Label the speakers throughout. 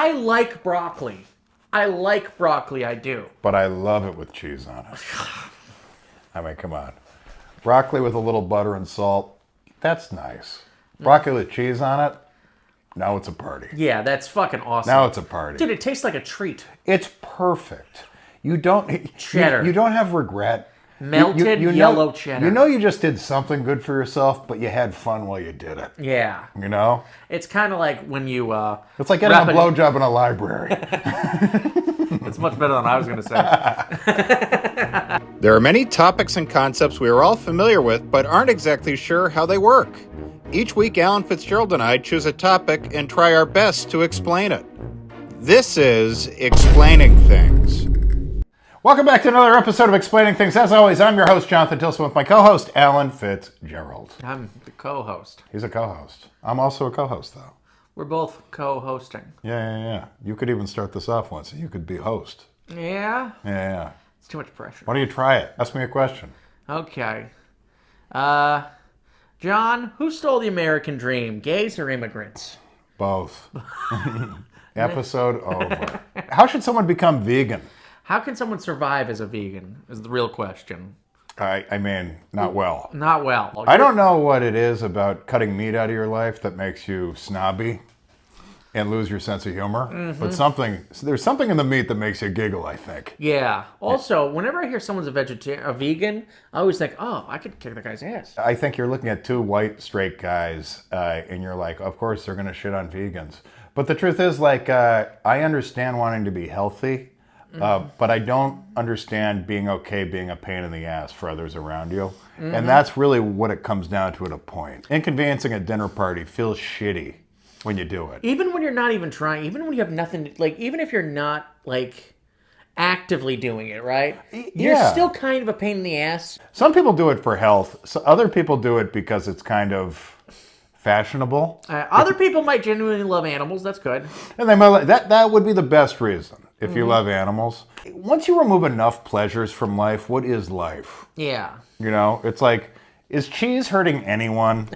Speaker 1: I like broccoli. I do.
Speaker 2: But I love it with cheese on it. I mean, come on. Broccoli with a little butter and salt, that's nice. Broccoli with cheese on it, now it's a party.
Speaker 1: Yeah, that's fucking awesome.
Speaker 2: Now it's a party.
Speaker 1: Dude, it tastes like a treat.
Speaker 2: It's perfect. You don't
Speaker 1: Cheddar.
Speaker 2: You don't have regret.
Speaker 1: Melted yellow cheddar.
Speaker 2: You know you just did something good for yourself, but you had fun while you did it.
Speaker 1: Yeah.
Speaker 2: You know?
Speaker 1: It's kind of like when you...
Speaker 2: It's like getting a blowjob in a library.
Speaker 1: It's much better than I was going to say.
Speaker 3: There are many topics and concepts we are all familiar with, but aren't exactly sure how they work. Each week, Alan Fitzgerald and I choose a topic and try our best to explain it. This is Explaining Things.
Speaker 2: Welcome back to another episode of Explaining Things. As always, I'm your host, Jonathan Tilson, with my co-host, Alan Fitzgerald.
Speaker 1: I'm the co-host.
Speaker 2: He's a co-host. I'm also a co-host, though.
Speaker 1: We're both co-hosting.
Speaker 2: Yeah. You could even start this off once, and you could be host.
Speaker 1: Yeah?
Speaker 2: Yeah.
Speaker 1: It's too much pressure.
Speaker 2: Why don't you try it? Ask me a question.
Speaker 1: Okay. John, who stole the American dream, gays or immigrants?
Speaker 2: Both. Episode over. How should someone become vegan?
Speaker 1: How can someone survive as a vegan is the real question.
Speaker 2: I mean, not well.
Speaker 1: Not well.
Speaker 2: I don't know what it is about cutting meat out of your life that makes you snobby and lose your sense of humor.
Speaker 1: Mm-hmm.
Speaker 2: But there's something in the meat that makes you giggle, I think.
Speaker 1: Yeah. Also, whenever I hear someone's a vegan, I always think, oh, I could kick the guy's ass.
Speaker 2: I think you're looking at two white, straight guys, and you're like, of course they're going to shit on vegans. But the truth is, like, I understand wanting to be healthy, but I don't understand being okay being a pain in the ass for others around you. Mm-hmm. And that's really what it comes down to at a point. Inconveniencing a dinner party feels shitty when you do it.
Speaker 1: Even when you're not even trying, even when you have nothing, even if you're not, actively doing it, right? You're still kind of a pain in the ass.
Speaker 2: Some people do it for health. So other people do it because it's kind of fashionable.
Speaker 1: Other people might genuinely love animals. That's good.
Speaker 2: And they might, that would be the best reason if you love animals. Once you remove enough pleasures from life, what is life?
Speaker 1: Yeah.
Speaker 2: You know, it's like, is cheese hurting anyone?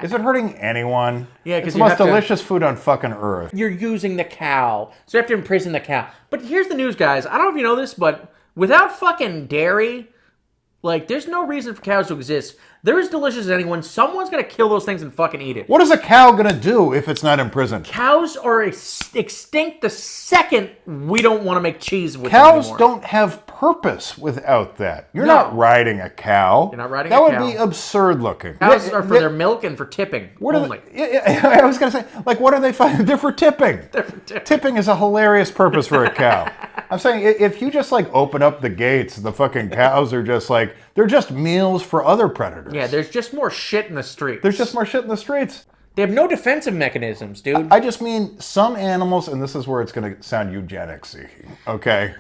Speaker 2: Is it hurting anyone?
Speaker 1: Yeah,
Speaker 2: it's the most delicious food on fucking earth.
Speaker 1: You're using the cow, so you have to imprison the cow. But here's the news, guys. I don't know if you know this, but without fucking dairy, there's no reason for cows to exist. They're as delicious as anyone. Someone's gonna kill those things and fucking eat it.
Speaker 2: What is a cow gonna do if it's not imprisoned?
Speaker 1: Cows are extinct the second we don't want to make cheese with
Speaker 2: Cows
Speaker 1: them anymore.
Speaker 2: don't have purpose without that. You're not riding a cow.
Speaker 1: You're not riding a
Speaker 2: cow.
Speaker 1: cow.
Speaker 2: That would be absurd looking.
Speaker 1: Cows are for their milk and for tipping only.
Speaker 2: I was going to say, what are they fighting? They're for tipping.
Speaker 1: They're for tipping.
Speaker 2: Tipping is a hilarious purpose for a cow. I'm saying, if you just open up the gates, the fucking cows are just they're just meals for other predators.
Speaker 1: Yeah, there's just more shit in the streets.
Speaker 2: There's just more shit in the streets.
Speaker 1: They have no defensive mechanisms, dude.
Speaker 2: I just mean some animals, and this is where it's going to sound eugenics-y, okay?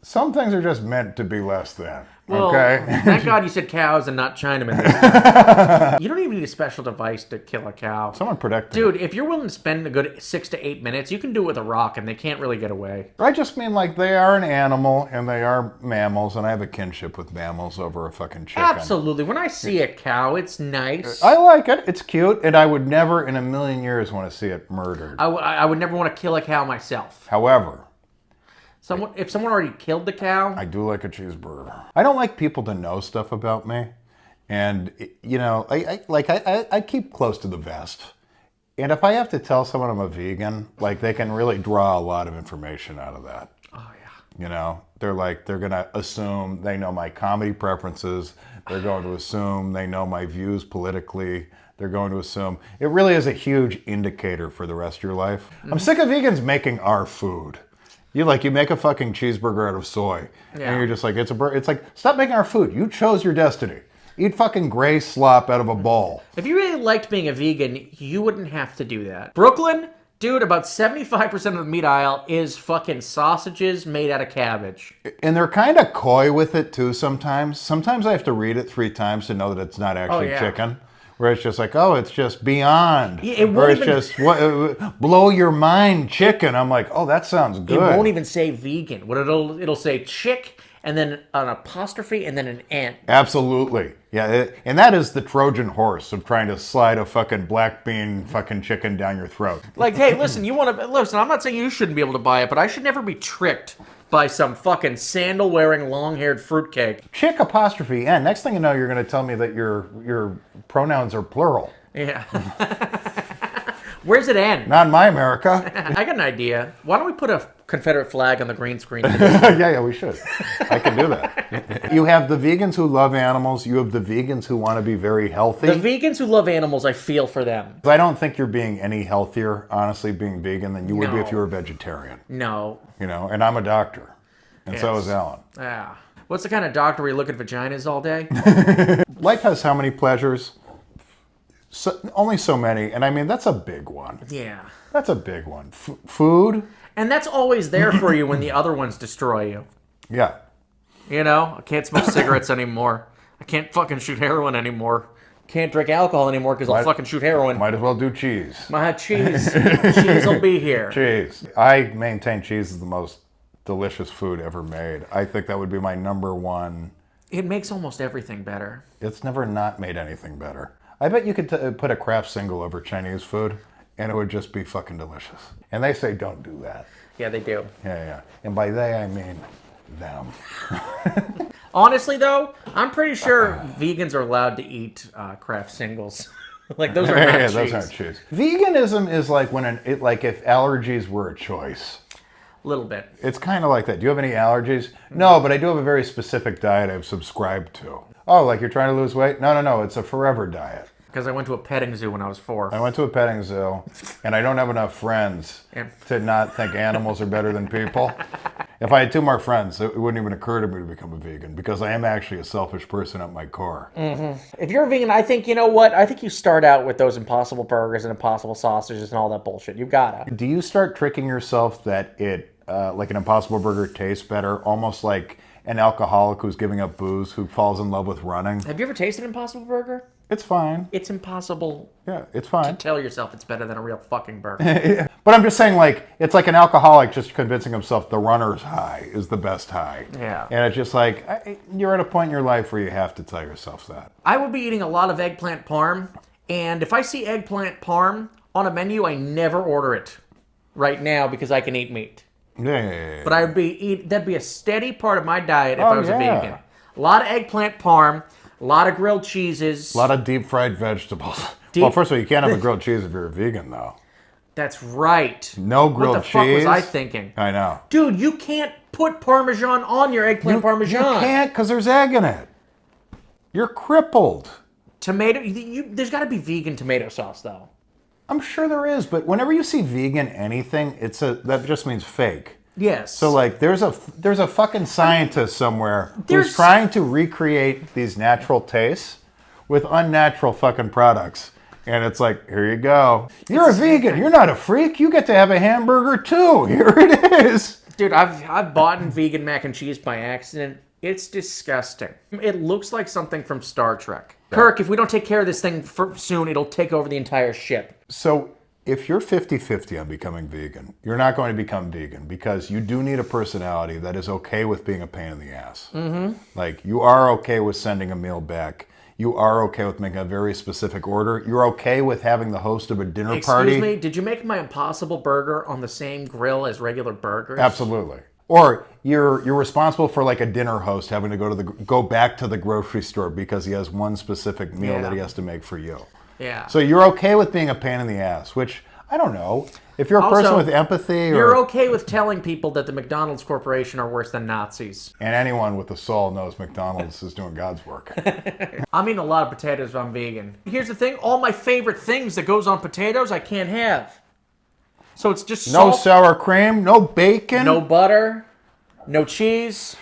Speaker 2: Some things are just meant to be less than, okay?
Speaker 1: Thank God you said cows and not Chinamen this time. You don't even need a special device to kill a cow.
Speaker 2: Someone protect me.
Speaker 1: Dude, if you're willing to spend a good 6 to 8 minutes, you can do it with a rock, and they can't really get away.
Speaker 2: I just mean they are an animal, and they are mammals, and I have a kinship with mammals over a fucking chicken.
Speaker 1: Absolutely. When I see a cow, it's nice.
Speaker 2: I like it. It's cute, and I would never in a million years want to see it murdered.
Speaker 1: I would never want to kill a cow myself.
Speaker 2: However,
Speaker 1: if someone already killed the cow...
Speaker 2: I do like a cheeseburger. I don't like people to know stuff about me. And, I keep close to the vest. And if I have to tell someone I'm a vegan, they can really draw a lot of information out of that.
Speaker 1: Oh, yeah.
Speaker 2: You know, they're going to assume they know my comedy preferences. They're going to assume they know my views politically. They're going to assume. It really is a huge indicator for the rest of your life. Mm-hmm. I'm sick of vegans making our food. You make a fucking cheeseburger out of soy. Yeah. And you're just it's a burger. It's stop making our food. You chose your destiny. Eat fucking gray slop out of a bowl.
Speaker 1: If you really liked being a vegan, you wouldn't have to do that. Brooklyn, dude, about 75% of the meat aisle is fucking sausages made out of cabbage.
Speaker 2: And they're kind of coy with it too sometimes. Sometimes I have to read it 3 times to know that it's not actually chicken. Where it's just it's just beyond.
Speaker 1: Yeah,
Speaker 2: or it's just blow your mind chicken. I'm like, oh, that sounds good.
Speaker 1: It won't even say vegan. It'll say chick, and then an apostrophe, and then an N.
Speaker 2: Absolutely. Yeah, and that is the Trojan horse of trying to slide a fucking black bean fucking chicken down your throat.
Speaker 1: Like, hey, listen, you want to listen? I'm not saying you shouldn't be able to buy it, but I should never be tricked by some fucking sandal-wearing, long-haired fruitcake.
Speaker 2: Chick apostrophe N. Next thing you know, you're going to tell me that your pronouns are plural.
Speaker 1: Yeah. Where's it end?
Speaker 2: Not in my America.
Speaker 1: I got an idea. Why don't we put a Confederate flag on the green screen?
Speaker 2: Yeah, we should. I can do that. You have the vegans who love animals. You have the vegans who want to be very healthy.
Speaker 1: The vegans who love animals, I feel for them.
Speaker 2: I don't think you're being any healthier, honestly, being vegan than you would be if you were a vegetarian.
Speaker 1: No.
Speaker 2: You know, and I'm a doctor. And so is Alan.
Speaker 1: Yeah. What's the kind of doctor where you look at vaginas all day?
Speaker 2: Life has how many pleasures? Only so many. And I mean, that's a big one.
Speaker 1: Yeah.
Speaker 2: That's a big one. Food?
Speaker 1: And that's always there for you when the other ones destroy you.
Speaker 2: Yeah.
Speaker 1: You know, I can't smoke cigarettes anymore. I can't fucking shoot heroin anymore. Can't drink alcohol anymore because I'll fucking shoot heroin.
Speaker 2: Might as well do cheese.
Speaker 1: My cheese. Cheese will be here.
Speaker 2: Cheese. I maintain cheese is the most delicious food ever made. I think that would be my number one.
Speaker 1: It makes almost everything better.
Speaker 2: It's never not made anything better. I bet you could put a Kraft single over Chinese food, and it would just be fucking delicious. And they say don't do that.
Speaker 1: Yeah, they do.
Speaker 2: Yeah. And by they, I mean them.
Speaker 1: Honestly, though, I'm pretty sure vegans are allowed to eat Kraft singles. Like, those are not cheese.
Speaker 2: Those aren't cheese. Veganism is like like if allergies were a choice.
Speaker 1: A little bit.
Speaker 2: It's kind of like that. Do you have any allergies? No, but I do have a very specific diet I've subscribed to. Oh, like you're trying to lose weight? No. It's a forever diet.
Speaker 1: Because I went to a petting zoo when I was 4.
Speaker 2: I went to a petting zoo, and I don't have enough friends to not think animals are better than people. If I had 2 more friends, it wouldn't even occur to me to become a vegan, because I am actually a selfish person at my core.
Speaker 1: Mm-hmm. If you're a vegan, I think, you know what? I think you start out with those Impossible Burgers and Impossible Sausages and all that bullshit. You gotta.
Speaker 2: Do you start tricking yourself that it, like an Impossible Burger tastes better, almost like an alcoholic who's giving up booze who falls in love with running?
Speaker 1: Have you ever tasted an Impossible Burger?
Speaker 2: It's fine.
Speaker 1: It's impossible.
Speaker 2: Yeah, it's fine.
Speaker 1: To tell yourself it's better than a real fucking burger.
Speaker 2: But I'm just saying, like, it's like an alcoholic just convincing himself the runner's high is the best high.
Speaker 1: Yeah.
Speaker 2: And it's just like, you're at a point in your life where you have to tell yourself that.
Speaker 1: I would be eating a lot of eggplant parm, and if I see eggplant parm on a menu, I never order it right now because I can eat meat.
Speaker 2: Yeah.
Speaker 1: But that'd be a steady part of my diet if I was a vegan. A lot of eggplant parm, a lot of grilled cheeses.
Speaker 2: A lot of deep fried vegetables. Well, first of all, you can't have a grilled cheese if you're a vegan, though.
Speaker 1: That's right.
Speaker 2: No grilled cheese.
Speaker 1: What the fuck was I thinking?
Speaker 2: I know.
Speaker 1: Dude, you can't put Parmesan on your eggplant Parmesan.
Speaker 2: You can't because there's egg in it. You're crippled.
Speaker 1: Tomato, there's got to be vegan tomato sauce, though.
Speaker 2: I'm sure there is, but whenever you see vegan anything, that just means fake.
Speaker 1: Yes.
Speaker 2: So like, there's a fucking scientist somewhere who's trying to recreate these natural tastes with unnatural fucking products, and it's like, here you go. You're a vegan. You're not a freak. You get to have a hamburger too. Here it is.
Speaker 1: Dude, I've bought vegan mac and cheese by accident. It's disgusting. It looks like something from Star Trek. Kirk, if we don't take care of this thing soon, it'll take over the entire ship.
Speaker 2: So if you're 50-50 on becoming vegan, you're not going to become vegan because you do need a personality that is okay with being a pain in the ass. Mm-hmm. Like, you are okay with sending a meal back. You are okay with making a very specific order. You're okay with having the host of a dinner party.
Speaker 1: Excuse me, did you make my Impossible Burger on the same grill as regular burgers?
Speaker 2: Absolutely. Or you're responsible for like a dinner host having to go back to the grocery store because he has one specific meal that he has to make for you.
Speaker 1: Yeah.
Speaker 2: So you're okay with being a pain in the ass, which, I don't know. If you're a person with empathy,
Speaker 1: you're okay with telling people that the McDonald's Corporation are worse than Nazis.
Speaker 2: And anyone with a soul knows McDonald's is doing God's work.
Speaker 1: I'm eating a lot of potatoes if I'm vegan. Here's the thing, all my favorite things that goes on potatoes I can't have. So it's just
Speaker 2: no
Speaker 1: salt,
Speaker 2: sour cream, no bacon.
Speaker 1: no butter, no cheese.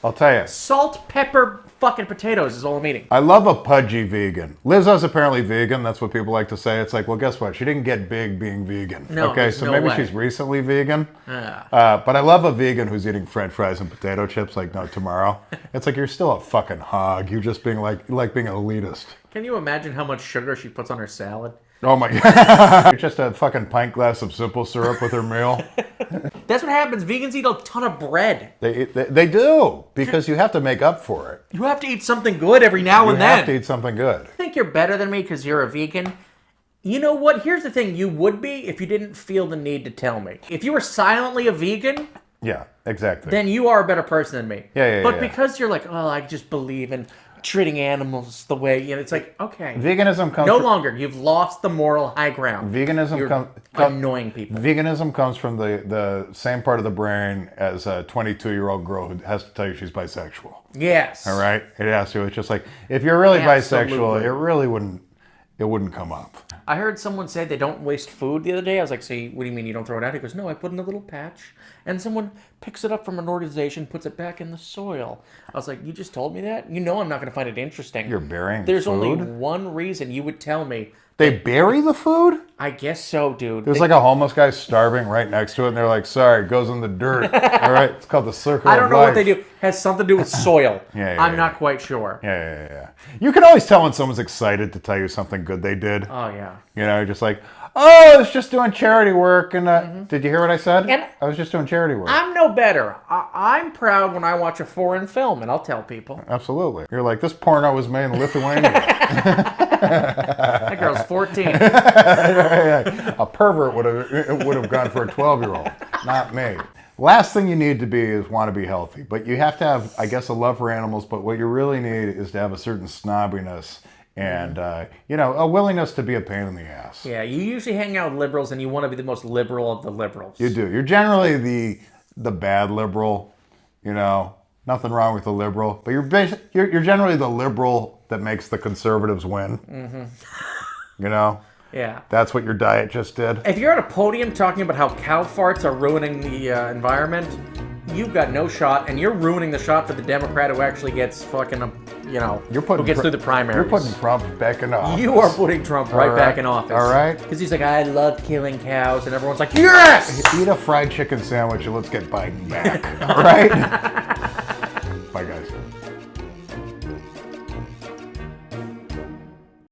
Speaker 2: I'll tell you.
Speaker 1: Salt, pepper, fucking potatoes is all I'm eating.
Speaker 2: I love a pudgy vegan. Lizzo's apparently vegan. That's what people like to say. It's like, well, guess what? She didn't get big being vegan.
Speaker 1: No,
Speaker 2: okay, so maybe
Speaker 1: way.
Speaker 2: she's recently vegan. But I love a vegan who's eating French fries and potato chips like no tomorrow. It's like, you're still a fucking hog. You're just being like being an elitist.
Speaker 1: Can you imagine how much sugar she puts on her salad?
Speaker 2: Oh my God. Just a fucking pint glass of simple syrup with her meal.
Speaker 1: That's what happens. Vegans eat a ton of bread.
Speaker 2: They do, because you have to make up for it.
Speaker 1: You have to eat something good every now
Speaker 2: You
Speaker 1: and then.
Speaker 2: have to eat something good.
Speaker 1: You think you're better than me because you're a vegan? You know what? Here's the thing. You would be if you didn't feel the need to tell me. If you were silently a vegan,
Speaker 2: Yeah, exactly.
Speaker 1: then you are a better person than me.
Speaker 2: Yeah.
Speaker 1: But because you're like, oh, I just believe in treating animals the way, it's like, okay.
Speaker 2: Veganism comes
Speaker 1: No
Speaker 2: from,
Speaker 1: longer. You've lost the moral high ground.
Speaker 2: Veganism
Speaker 1: You're annoying people.
Speaker 2: Veganism comes from the same part of the brain as a 22-year-old girl who has to tell you she's bisexual.
Speaker 1: Yes.
Speaker 2: All right? It has to. It's just like, if you're really bisexual,
Speaker 1: Absolutely.
Speaker 2: it really wouldn't come up.
Speaker 1: I heard someone say they don't waste food the other day. I was like, so what do you mean you don't throw it out? He goes, no, I put in a little patch, and someone picks it up from an organization, puts it back in the soil. I was like, you just told me that? You know I'm not going to find it interesting.
Speaker 2: You're burying
Speaker 1: There's
Speaker 2: food?
Speaker 1: only one reason you would tell me.
Speaker 2: They bury the food?
Speaker 1: I guess so, dude.
Speaker 2: There's like a homeless guy starving right next to it, and they're like, sorry, it goes in the dirt. All right? It's called the circle
Speaker 1: I don't
Speaker 2: of
Speaker 1: know
Speaker 2: life.
Speaker 1: what they do. Has something to do with soil.
Speaker 2: Yeah,
Speaker 1: I'm
Speaker 2: yeah.
Speaker 1: not quite sure.
Speaker 2: Yeah. You can always tell when someone's excited to tell you something good they did.
Speaker 1: Oh, yeah.
Speaker 2: Just like, oh, I was just doing charity work. And did you hear what I said?
Speaker 1: And
Speaker 2: I was just doing charity work.
Speaker 1: I'm no better. I'm proud when I watch a foreign film, and I'll tell people.
Speaker 2: Absolutely. You're like, this porno was made in Lithuania.
Speaker 1: That girl's 14.
Speaker 2: A pervert would have gone for a 12-year-old, not me. Last thing you need to be is want to be healthy, but you have to have, I guess, a love for animals. But what you really need is to have a certain snobbiness and a willingness to be a pain in the ass.
Speaker 1: Yeah, you usually hang out with liberals, and you want to be the most liberal of the liberals.
Speaker 2: You do. You're generally the bad liberal. Nothing wrong with the liberal, but you're generally the liberal that makes the conservatives win. Mm-hmm.
Speaker 1: Yeah.
Speaker 2: That's what your diet just did.
Speaker 1: If you're at a podium talking about how cow farts are ruining the environment, you've got no shot, and you're ruining the shot for the Democrat who actually gets fucking, who gets through the primaries.
Speaker 2: You're putting Trump back in office.
Speaker 1: You are putting Trump right back in office.
Speaker 2: All right.
Speaker 1: Because he's like, I love killing cows, and everyone's like, yes!
Speaker 2: Eat a fried chicken sandwich and let's get Biden back. All right? Bye, guys.